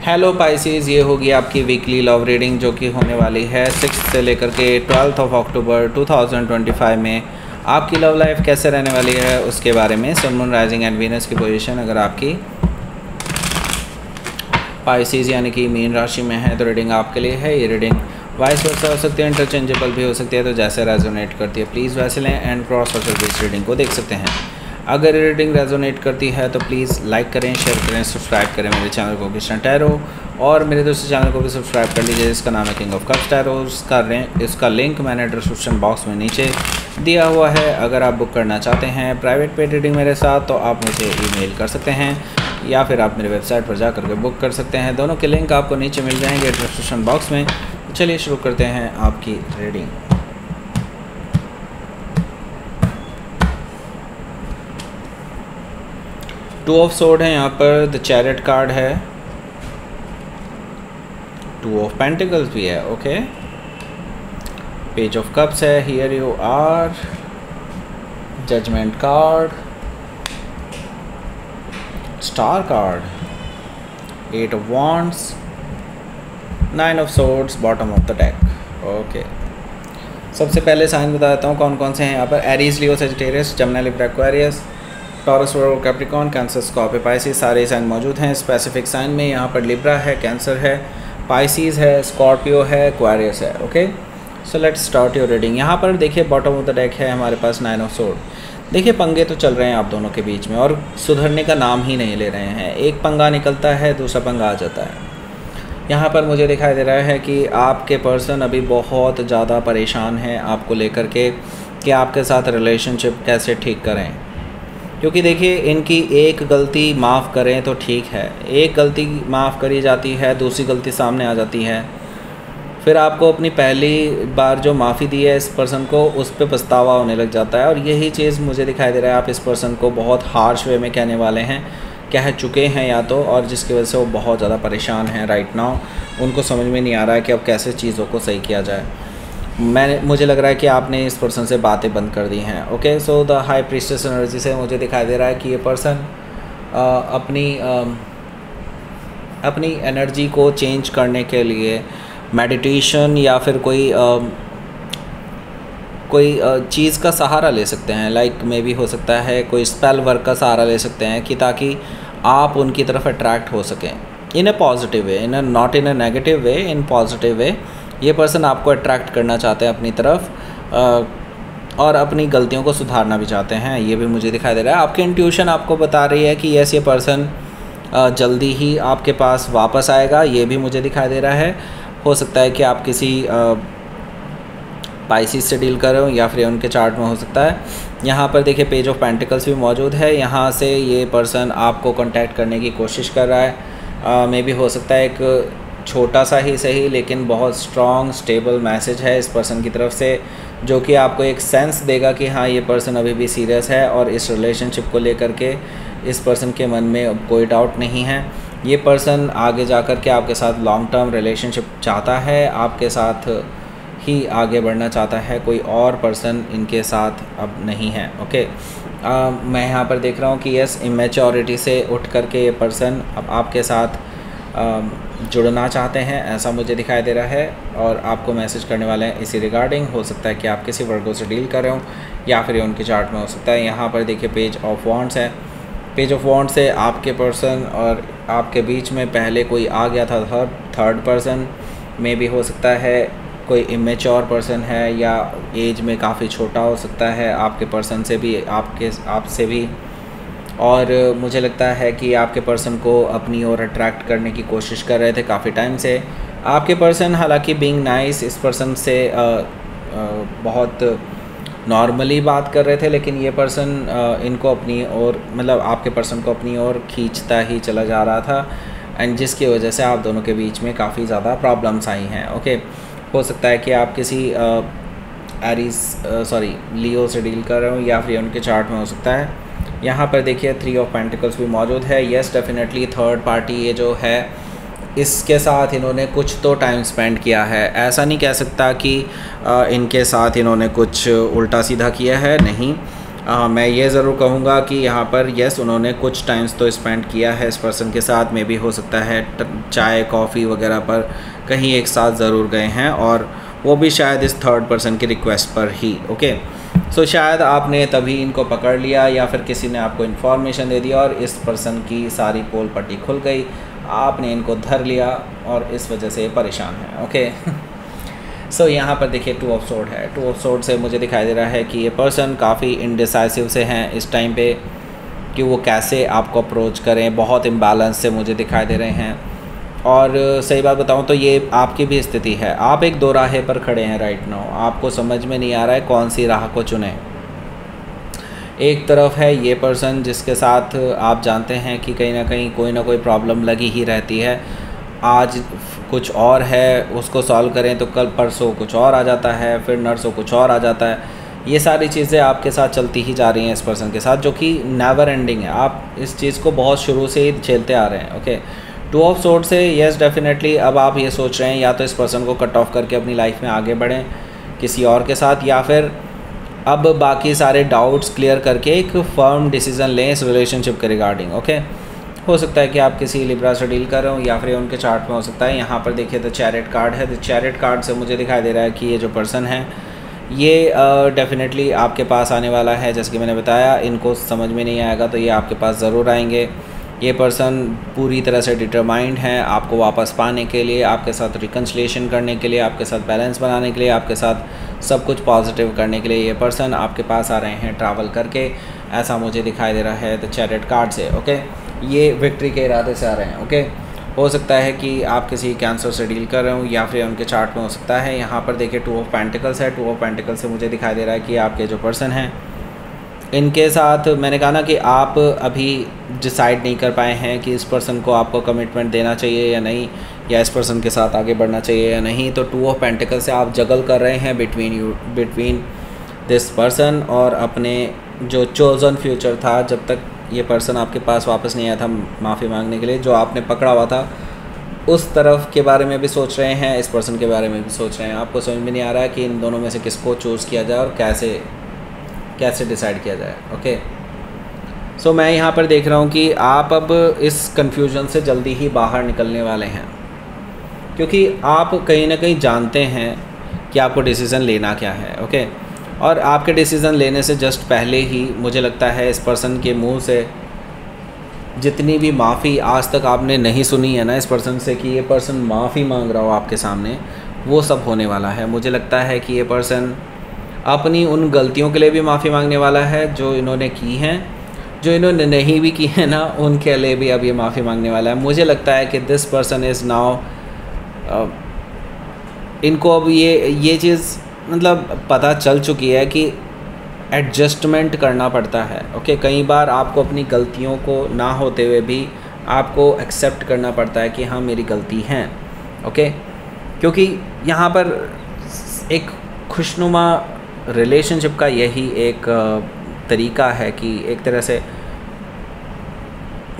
Hello Pisces, ये होगी आपकी वीकली लव रीडिंग जो कि होने वाली है 6 से लेकर के 12 अक्टूबर 2025 में। आपकी लव लाइफ कैसे रहने वाली है उसके बारे में। सन, मून, राइजिंग एंड वीनस की पोजीशन अगर आपकी पाइसेस यानी कि मीन राशि में है तो रीडिंग आपके लिए है। ये रीडिंग वाइस वर्सा हो सकती है, इंटरचेंजेबल भी हो सकती है, तो जैसे रेजोनेट करती है प्लीज़ वैसे लें and cross Vercel base reading को देख सकते हैं। अगर रीडिंग रेजोनेट करती है तो प्लीज़ लाइक करें, शेयर करें, सब्सक्राइब करें मेरे चैनल को कृष्णा टैरो, और मेरे दूसरे चैनल को भी सब्सक्राइब कर लीजिए जिसका नाम है किंग ऑफ कप्स टैरो। इसका लिंक मैंने डिस्क्रिप्शन बॉक्स में नीचे दिया हुआ है। अगर आप बुक करना चाहते हैं प्राइवेट पेड रीडिंग मेरे साथ तो आप मुझे ईमेल कर सकते हैं या फिर आप मेरे वेबसाइट पर जा करके बुक कर सकते हैं। दोनों के लिंक आपको नीचे मिल जाएंगे डिस्क्रिप्शन बॉक्स में। चलिए शुरू करते हैं आपकी रीडिंग। टू ऑफ सोर्ड है यहाँ पर, द चैरियट कार्ड है, टू ऑफ पेंटिकल्स भी है, ओके, पेज ऑफ कप्स है, here you are, judgement card, star card, eight of wands, nine of swords, bottom of the deck, okay. सबसे पहले sign बता देता हूँ कौन कौन से हैं यहाँ पर। Aries, Leo, Sagittarius, Gemini, Libra, Aquarius, Taurus, Virgo, Capricorn, Cancer, Scorpio, Pisces, सारे साइन मौजूद हैं। स्पेसिफिक साइन में यहाँ पर लिब्रा है, कैंसर है, पाइसेस है, स्कॉर्पियो है, एक्वेरियस है, okay. So let's start your reading. यहाँ पर देखिए बॉटम ऑफ द डेक है हमारे पास नाइन ऑफ सोर्ड। देखिए पंगे तो चल रहे हैं आप दोनों के बीच में और सुधरने का नाम ही नहीं ले रहे हैं। एक पंगा निकलता है दूसरा पंगा आ जाता है। यहाँ पर मुझे दिखाई दे रहा है कि आपके पर्सन अभी बहुत ज़्यादा परेशान हैं आपको लेकर के कि आपके साथ रिलेशनशिप कैसे ठीक करें। क्योंकि देखिए इनकी एक गलती माफ़ करें तो ठीक है, एक गलती माफ़ करी जाती है दूसरी गलती सामने आ जाती है, फिर आपको अपनी पहली बार जो माफ़ी दी है इस पर्सन को उस पर पछतावा होने लग जाता है। और यही चीज़ मुझे दिखाई दे रहा है, आप इस पर्सन को बहुत हार्श वे में कहने वाले हैं, कह चुके हैं या तो, और जिसकी वजह से वो बहुत ज़्यादा परेशान हैं राइट नाउ। उनको समझ में नहीं आ रहा है कि अब कैसे चीज़ों को सही किया जाए। मुझे लग रहा है कि आपने इस पर्सन से बातें बंद कर दी हैं, okay. So the high priestess energy से मुझे दिखाई दे रहा है कि ये पर्सन अपनी एनर्जी को चेंज करने के लिए मेडिटेशन या फिर कोई चीज़ का सहारा ले सकते हैं। लाइक मे भी हो सकता है कोई स्पेल वर्क का सहारा ले सकते हैं कि ताकि आप उनकी तरफ अट्रैक्ट हो सकें in a positive way, in a not in a negative way, in positive way. ये पर्सन आपको अट्रैक्ट करना चाहते हैं अपनी तरफ और अपनी गलतियों को सुधारना भी चाहते हैं, ये भी मुझे दिखाई दे रहा है। आपकी इंट्यूशन आपको बता रही है कि यस ये पर्सन जल्दी ही आपके पास वापस आएगा, ये भी मुझे दिखाई दे रहा है। हो सकता है कि आप किसी पाइसेस से डील कर रहे हो या फिर उनके चार्ट में हो सकता है। यहाँ पर देखिए पेज ऑफ पेंटिकल्स भी मौजूद है। यहाँ से ये पर्सन आपको कांटेक्ट करने की कोशिश कर रहा है। मे भी हो सकता है एक छोटा सा ही सही लेकिन बहुत स्ट्रॉन्ग स्टेबल मैसेज है इस पर्सन की तरफ से, जो कि आपको एक सेंस देगा कि हाँ ये पर्सन अभी भी सीरियस है और इस रिलेशनशिप को लेकर के इस पर्सन के मन में अब कोई डाउट नहीं है। ये पर्सन आगे जाकर के आपके साथ लॉन्ग टर्म रिलेशनशिप चाहता है, आपके साथ ही आगे बढ़ना चाहता है, कोई और पर्सन इनके साथ अब नहीं है, ओके। मैं यहाँ पर देख रहा हूँ कि यस इमेच्योरिटी से उठ करके ये पर्सन अब आपके साथ जुड़ना चाहते हैं, ऐसा मुझे दिखाई दे रहा है और आपको मैसेज करने वाले हैं इसी रिगार्डिंग। हो सकता है कि आप किसी वर्गों से डील कर रहे हो या फिर ये उनके चार्ट में हो सकता है। यहाँ पर देखिए पेज ऑफ वॉन्ड्स है। पेज ऑफ वॉन्ड्स से आपके पर्सन और आपके बीच में पहले कोई आ गया था, थर्ड पर्सन में भी हो सकता है कोई इमेच्योर पर्सन है या एज में काफ़ी छोटा हो सकता है आपके पर्सन से भी, आपसे भी। और मुझे लगता है कि आपके पर्सन को अपनी ओर अट्रैक्ट करने की कोशिश कर रहे थे काफ़ी टाइम से। आपके पर्सन हालांकि बीइंग नाइस इस पर्सन से बहुत नॉर्मली बात कर रहे थे, लेकिन ये पर्सन इनको अपनी ओर, मतलब आपके पर्सन को अपनी ओर खींचता ही चला जा रहा था, एंड जिसकी वजह से आप दोनों के बीच में काफ़ी ज़्यादा प्रॉब्लम्स आई हैं, ओके। हो सकता है कि आप किसी लियो से डील कर रहे हो या फिर उनके चार्ट में हो सकता है। यहाँ पर देखिए थ्री ऑफ पेंटिकल्स भी मौजूद है। यस डेफिनेटली थर्ड पार्टी ये जो है इसके साथ इन्होंने कुछ तो टाइम स्पेंड किया है। ऐसा नहीं कह सकता कि इनके साथ इन्होंने कुछ उल्टा सीधा किया है, नहीं। मैं ये ज़रूर कहूँगा कि यहाँ पर यस उन्होंने कुछ टाइम्स तो स्पेंड किया है इस पर्सन के साथ, में भी हो सकता है चाय कॉफ़ी वगैरह पर कहीं एक साथ ज़रूर गए हैं, और वो भी शायद इस थर्ड पर्सन की रिक्वेस्ट पर ही। ओके, सो शायद आपने तभी इनको पकड़ लिया या फिर किसी ने आपको इन्फॉर्मेशन दे दिया और इस पर्सन की सारी पोल पट्टी खुल गई, आपने इनको धर लिया और इस वजह से परेशान है। ओके सो यहाँ पर देखिए 2 ऑफ सोर्ड है। 2 ऑफ सोर्ड से मुझे दिखाई दे रहा है कि ये पर्सन काफ़ी इनडिसाइसिव से हैं इस टाइम पे, कि वो कैसे आपको अप्रोच करें, बहुत इम्बैलेंस से मुझे दिखाई दे रहे हैं। और सही बात बताऊं तो ये आपकी भी स्थिति है, आप एक दो राहे पर खड़े हैं राइट नाउ, आपको समझ में नहीं आ रहा है कौन सी राह को चुनें। एक तरफ है ये पर्सन जिसके साथ आप जानते हैं कि कहीं ना कोई प्रॉब्लम लगी ही रहती है, आज कुछ और है उसको सॉल्व करें तो कल परसों कुछ और आ जाता है, फिर नरसों कुछ और आ जाता है। ये सारी चीज़ें आपके साथ चलती ही जा रही हैं इस पर्सन के साथ, जो कि नेवर एंडिंग है। आप इस चीज़ को बहुत शुरू से ही झेलते आ रहे हैं। ओके, 2 ऑफ सोर्ड से यस डेफिनेटली अब आप ये सोच रहे हैं या तो इस पर्सन को कट ऑफ करके अपनी लाइफ में आगे बढ़ें किसी और के साथ, या फिर अब बाकी सारे डाउट्स क्लियर करके एक फर्म डिसीज़न लें इस रिलेशनशिप के रिगार्डिंग। ओके, हो सकता है कि आप किसी लिब्रा से डील कर रहे हो या फिर उनके चार्ट में हो सकता है। यहाँ पर देखिए द चैरिट कार्ड है। द चैरिट कार्ड से मुझे दिखाई दे रहा है कि ये जो पर्सन है ये डेफिनेटली आपके पास आने वाला है। जैसे कि मैंने बताया, इनको समझ में नहीं आएगा तो ये आपके पास ज़रूर आएंगे। ये पर्सन पूरी तरह से डिटरमाइंड है आपको वापस पाने के लिए, आपके साथ रिकन्सिलिएशन करने के लिए, आपके साथ बैलेंस बनाने के लिए, आपके साथ सब कुछ पॉजिटिव करने के लिए ये पर्सन आपके पास आ रहे हैं ट्रैवल करके, ऐसा मुझे दिखाई दे रहा है द चैरिट कार्ड से। ओके, ये विक्ट्री के इरादे से आ रहे हैं। ओके, हो सकता है कि आप किसी कैंसर से डील कर रहे हो या फिर उनके चार्ट में हो सकता है। यहाँ पर देखिए 2 ऑफ पेंटिकल्स है। 2 ऑफ पेंटिकल्स से मुझे दिखाई दे रहा है कि आपके जो पर्सन हैं इनके साथ मैंने कहा ना कि आप अभी डिसाइड नहीं कर पाए हैं कि इस पर्सन को आपको कमिटमेंट देना चाहिए या नहीं, या इस पर्सन के साथ आगे बढ़ना चाहिए या नहीं। तो 2 ऑफ पेंटिकल्स से आप जगल कर रहे हैं बिटवीन दिस पर्सन और अपने जो चोज़न फ्यूचर था, जब तक ये पर्सन आपके पास वापस नहीं आया था माफ़ी मांगने के लिए, जो आपने पकड़ा हुआ था उस तरफ के बारे में भी सोच रहे हैं, इस पर्सन के बारे में भी सोच रहे हैं। आपको समझ में नहीं आ रहा है कि इन दोनों में से किसको चूज़ किया जाए और कैसे डिसाइड किया जाए। ओके, सो मैं यहाँ पर देख रहा हूँ कि आप अब इस कन्फ्यूजन से जल्दी ही बाहर निकलने वाले हैं, क्योंकि आप कहीं ना कहीं जानते हैं कि आपको डिसीज़न लेना क्या है। ओके, और आपके डिसीज़न लेने से जस्ट पहले ही मुझे लगता है इस पर्सन के मुंह से जितनी भी माफ़ी आज तक आपने नहीं सुनी है ना इस पर्सन से, कि ये पर्सन माफ़ी मांग रहा हो आपके सामने, वो सब होने वाला है। मुझे लगता है कि ये पर्सन अपनी उन गलतियों के लिए भी माफ़ी मांगने वाला है जो इन्होंने की हैं, जो इन्होंने नहीं भी की है ना उनके लिए भी अब ये माफ़ी मांगने वाला है। मुझे लगता है कि दिस पर्सन इज़ नाउ, इनको अब ये चीज़ मतलब पता चल चुकी है कि एडजस्टमेंट करना पड़ता है। ओके, कई बार आपको अपनी गलतियों को ना होते हुए भी आपको एक्सेप्ट करना पड़ता है कि हाँ मेरी गलती है। ओके, क्योंकि यहाँ पर एक खुशनुमा रिलेशनशिप का यही एक तरीका है कि एक तरह से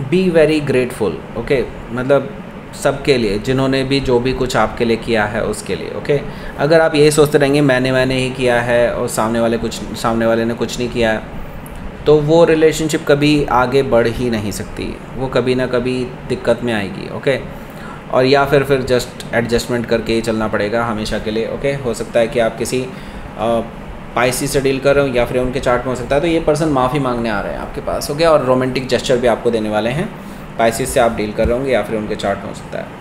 बी वेरी ग्रेटफुल। ओके, मतलब सबके लिए जिन्होंने भी जो भी कुछ आपके लिए किया है उसके लिए। ओके, अगर आप यही सोचते रहेंगे मैंने ही किया है और सामने वाले ने कुछ नहीं किया है, तो वो रिलेशनशिप कभी आगे बढ़ ही नहीं सकती, वो कभी ना कभी दिक्कत में आएगी। ओके, और या फिर जस्ट एडजस्टमेंट करके ही चलना पड़ेगा हमेशा के लिए। ओके, हो सकता है कि आप किसी पाइसी से डील कर रहे हो या फिर उनके चार्ट में हो सकता है, तो ये पर्सन माफ़ी मांगने आ रहे हैं आपके पास। ओके, और रोमांटिक जेस्चर भी आपको देने वाले हैं। पाइसिस से आप डील कर रहे होंगे या फिर उनके चार्ट में हो सकता है।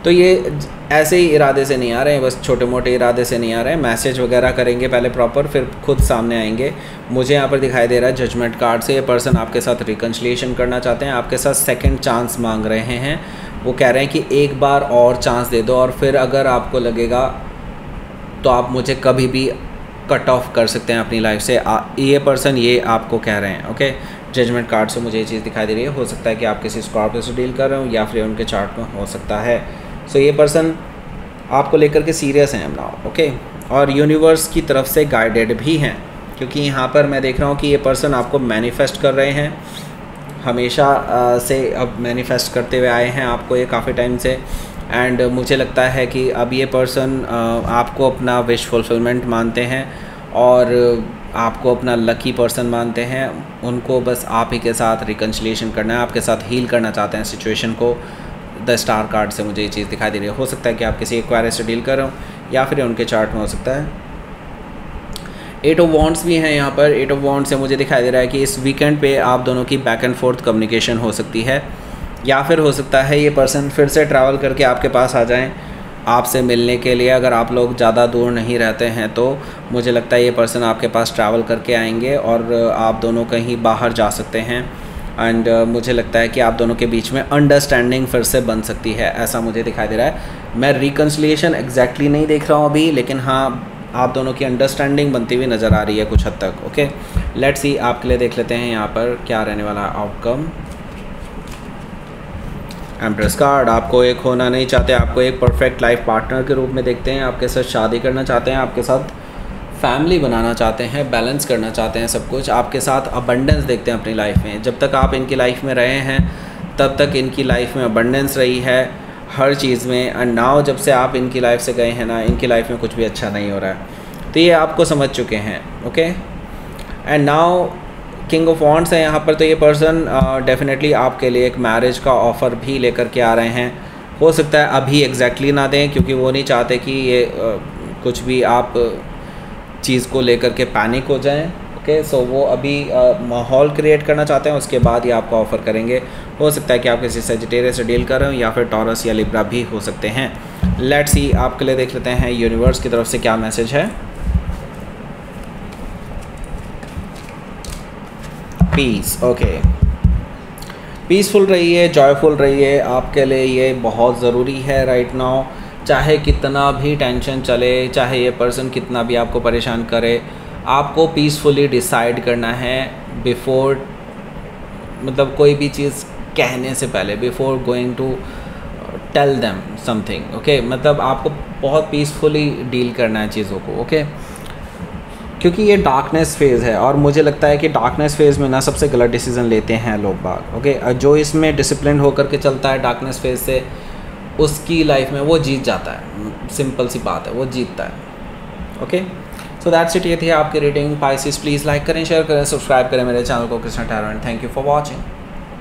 तो ये ऐसे ही इरादे से नहीं आ रहे हैं, बस छोटे मोटे इरादे से नहीं आ रहे हैं, मैसेज वगैरह करेंगे पहले प्रॉपर, फिर खुद सामने आएंगे। मुझे यहाँ पर दिखाई दे रहा है जजमेंट कार्ड से ये पर्सन आपके साथ रिकन्सिलिएशन करना चाहते हैं, आपके साथ सेकंड चांस मांग रहे हैं। वो कह रहे हैं कि एक बार और चांस दे दो और फिर अगर आपको लगेगा तो आप मुझे कभी भी कट ऑफ कर सकते हैं अपनी लाइफ से। ये पर्सन ये आपको कह रहे हैं। ओके, जजमेंट कार्ड से मुझे ये चीज़ दिखाई दे रही है। हो सकता है कि आप किसी स्कॉर्पियो से डील कर रहे हो या फिर उनके चार्ट में हो सकता है। सो ये पर्सन आपको लेकर के सीरियस हैं नाउ। ओके, और यूनिवर्स की तरफ से गाइडेड भी हैं, क्योंकि यहाँ पर मैं देख रहा हूँ कि ये पर्सन आपको मैनिफेस्ट कर रहे हैं, हमेशा से अब मैनिफेस्ट करते हुए आए हैं आपको ये काफ़ी टाइम से। एंड मुझे लगता है कि अब ये पर्सन आपको अपना विश फुलफिलमेंट मानते हैं और आपको अपना लकी पर्सन मानते हैं, उनको बस आप ही के साथ रिकन्सिलिएशन करना है, आपके साथ हील करना चाहते हैं सिचुएशन को। द स्टार कार्ड से मुझे ये चीज़ दिखाई दे रही है। हो सकता है कि आप किसी एक्वायरर से डील कर रहे हो या फिर उनके चार्ट में हो सकता है। 8 ऑफ वॉन्ड्स भी हैं यहाँ पर। 8 ऑफ वॉन्ड्स से मुझे दिखाई दे रहा है कि इस वीकेंड पे आप दोनों की बैक एंड फोर्थ कम्युनिकेशन हो सकती है, या फिर हो सकता है ये पर्सन फिर से ट्रैवल करके आपके पास आ जाएं आपसे मिलने के लिए। अगर आप लोग ज़्यादा दूर नहीं रहते हैं तो मुझे लगता है ये पर्सन आपके पास ट्रैवल करके आएंगे और आप दोनों कहीं बाहर जा सकते हैं। एंड मुझे लगता है कि आप दोनों के बीच में अंडरस्टैंडिंग फिर से बन सकती है, ऐसा मुझे दिखाई दे रहा है। मैं रिकन्सिलिएशन एग्जैक्टली नहीं देख रहा हूँ अभी, लेकिन हाँ आप दोनों की अंडरस्टैंडिंग बनती हुई नज़र आ रही है कुछ हद तक। ओके, लेट्स सी आपके लिए देख लेते हैं यहाँ पर क्या रहने वाला आउटकम। एम्प्रेस कार्ड, आपको एक होना नहीं चाहते, आपको एक परफेक्ट लाइफ पार्टनर के रूप में देखते हैं, आपके साथ शादी करना चाहते हैं, आपके साथ फैमिली बनाना चाहते हैं, बैलेंस करना चाहते हैं सब कुछ, आपके साथ अबंडेंस देखते हैं अपनी लाइफ में। जब तक आप इनकी लाइफ में रहे हैं तब तक इनकी लाइफ में अबंडेंस रही है हर चीज़ में। एंड नाउ जब से आप इनकी लाइफ से गए हैं ना, इनकी लाइफ में कुछ भी अच्छा नहीं हो रहा है, तो ये आपको समझ चुके हैं। Okay, and now king of wands है यहाँ पर। तो ये पर्सन डेफिनेटली आपके लिए एक मैरिज का ऑफ़र भी लेकर के आ रहे हैं। हो सकता है अभी एग्जैक्टली ना दें, क्योंकि वो नहीं चाहते कि ये कुछ भी आप चीज़ को लेकर के पैनिक हो जाएं। ओके, सो वो अभी माहौल क्रिएट करना चाहते हैं, उसके बाद ही आपको ऑफ़र करेंगे। हो सकता है कि आप किसी सेजिटेरियस से डील कर रहे हो या फिर टॉरस या लिब्रा भी हो सकते हैं। लेट्स सी आपके लिए देख लेते हैं यूनिवर्स की तरफ से क्या मैसेज है। पीस, ओके, पीसफुल रहिए, जॉयफुल रहिए, आपके लिए ये बहुत ज़रूरी है राइट नाउ। चाहे कितना भी टेंशन चले, चाहे ये पर्सन कितना भी आपको परेशान करे, आपको पीसफुली डिसाइड करना है बिफोर, मतलब कोई भी चीज़ कहने से पहले, before going to tell them something. Okay, मतलब आपको बहुत पीसफुली डील करना है चीज़ों को। ओके, क्योंकि ये डार्कनेस फेज़ है और मुझे लगता है कि डार्कनेस फेज़ में ना सबसे गलत डिसीजन लेते हैं लोग बाग। ओके, जो इसमें डिसिप्लिन होकर के चलता है डार्कनेस फेज़ से, उसकी लाइफ में वो जीत जाता है। सिंपल सी बात है, वो जीतता है। Okay, so that's it. ये थी आपकी रीडिंग। पाइसेस प्लीज़ लाइक करें, शेयर करें, सब्सक्राइब करें मेरे चैनल को Krishna tarot. And thank you for watching.